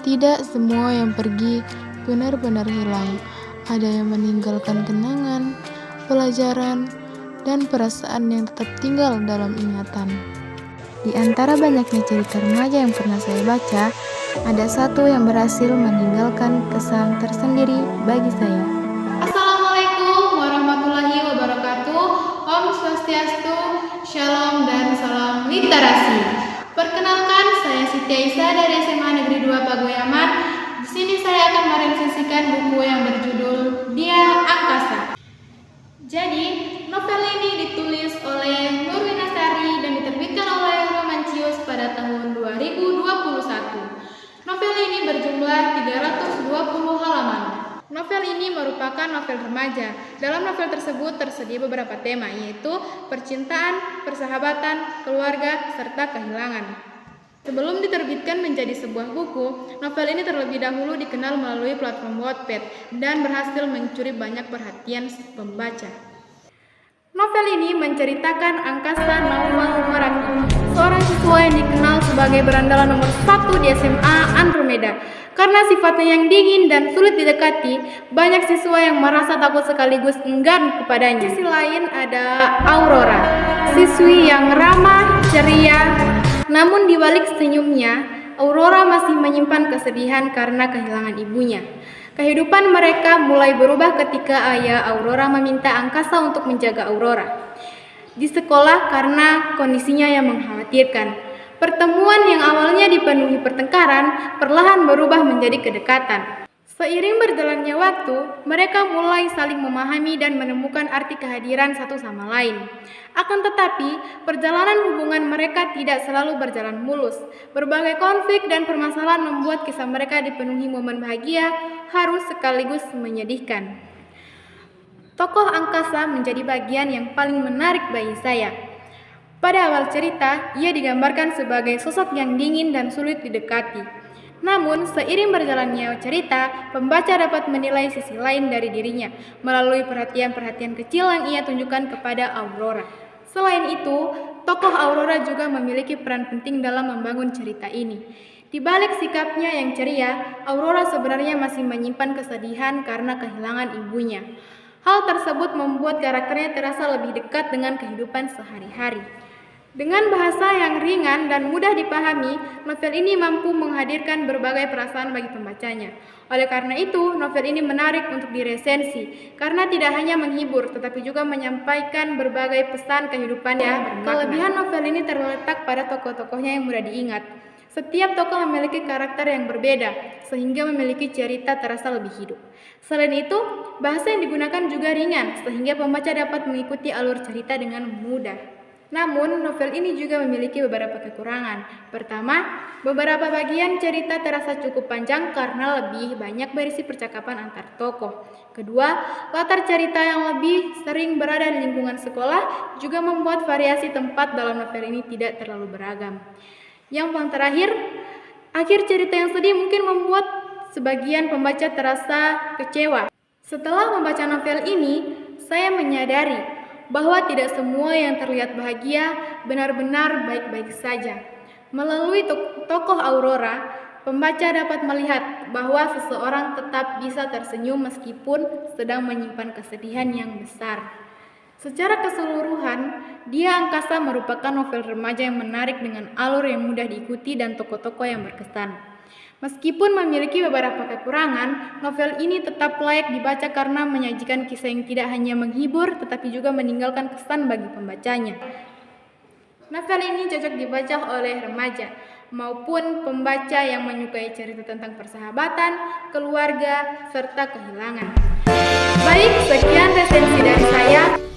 Tidak semua yang pergi benar-benar hilang. Ada yang meninggalkan kenangan, pelajaran, dan perasaan yang tetap tinggal dalam ingatan. Di antara banyaknya cerita remaja yang pernah saya baca, ada satu yang berhasil meninggalkan kesan tersendiri bagi saya. Assalamualaikum warahmatullahi wabarakatuh. Om Swastiastu, Shalom dan salam literasi. Perkenalkan, saya Siti Aisyah dari SMA Negeri 2 Pagoyaman. Di sini saya akan meresensikan buku yang berjudul Dia Angkasa. Jadi, novel ini ditulis oleh Nurwinasari dan diterbitkan oleh Romancius pada tahun 2021. Novel ini berjumlah 320 halaman. Novel ini merupakan novel remaja. Dalam novel tersebut tersedia beberapa tema, yaitu percintaan, persahabatan, keluarga, serta kehilangan. Sebelum diterbitkan menjadi sebuah buku, novel ini terlebih dahulu dikenal melalui platform Wattpad dan berhasil mencuri banyak perhatian pembaca. Novel ini menceritakan Angkasa Naufal Maraki, seorang siswa yang dikenal sebagai berandalan nomor 1 di SMA Andromeda. Karena sifatnya yang dingin dan sulit didekati, banyak siswa yang merasa takut sekaligus enggan kepadanya. Di sisi lain ada Aurora, siswi yang ramah, ceria, namun di balik senyumnya, Aurora masih menyimpan kesedihan karena kehilangan ibunya. Kehidupan mereka mulai berubah ketika ayah Aurora meminta Angkasa untuk menjaga Aurora di sekolah karena kondisinya yang mengkhawatirkan. Pertemuan yang awalnya dipenuhi pertengkaran perlahan berubah menjadi kedekatan. Seiring berjalannya waktu, mereka mulai saling memahami dan menemukan arti kehadiran satu sama lain. Akan tetapi, perjalanan hubungan mereka tidak selalu berjalan mulus. Berbagai konflik dan permasalahan membuat kisah mereka dipenuhi momen bahagia, haru sekaligus menyedihkan. Tokoh Angkasa menjadi bagian yang paling menarik bagi saya. Pada awal cerita, ia digambarkan sebagai sosok yang dingin dan sulit didekati. Namun, seiring berjalannya cerita, pembaca dapat menilai sisi lain dari dirinya melalui perhatian-perhatian kecil yang ia tunjukkan kepada Aurora. Selain itu, tokoh Aurora juga memiliki peran penting dalam membangun cerita ini. Di balik sikapnya yang ceria, Aurora sebenarnya masih menyimpan kesedihan karena kehilangan ibunya. Hal tersebut membuat karakternya terasa lebih dekat dengan kehidupan sehari-hari. Dengan bahasa yang ringan dan mudah dipahami, novel ini mampu menghadirkan berbagai perasaan bagi pembacanya. Oleh karena itu, novel ini menarik untuk diresensi, karena tidak hanya menghibur, tetapi juga menyampaikan berbagai pesan kehidupan yang bermakna. Kelebihan novel ini terletak pada tokoh-tokohnya yang mudah diingat. Setiap tokoh memiliki karakter yang berbeda, sehingga memiliki cerita terasa lebih hidup. Selain itu, bahasa yang digunakan juga ringan, sehingga pembaca dapat mengikuti alur cerita dengan mudah. Namun, novel ini juga memiliki beberapa kekurangan. Pertama, beberapa bagian cerita terasa cukup panjang karena lebih banyak berisi percakapan antar tokoh. Kedua, latar cerita yang lebih sering berada di lingkungan sekolah juga membuat variasi tempat dalam novel ini tidak terlalu beragam. Yang paling terakhir, akhir cerita yang sedih mungkin membuat sebagian pembaca terasa kecewa. Setelah membaca novel ini, saya menyadari bahwa tidak semua yang terlihat bahagia benar-benar baik-baik saja. Melalui tokoh Aurora, pembaca dapat melihat bahwa seseorang tetap bisa tersenyum meskipun sedang menyimpan kesedihan yang besar. Secara keseluruhan, Dia Angkasa merupakan novel remaja yang menarik dengan alur yang mudah diikuti dan tokoh-tokoh yang berkesan. Meskipun memiliki beberapa kekurangan, novel ini tetap layak dibaca karena menyajikan kisah yang tidak hanya menghibur, tetapi juga meninggalkan kesan bagi pembacanya. Novel ini cocok dibaca oleh remaja maupun pembaca yang menyukai cerita tentang persahabatan, keluarga, serta kehilangan. Baik, sekian resensi dari saya.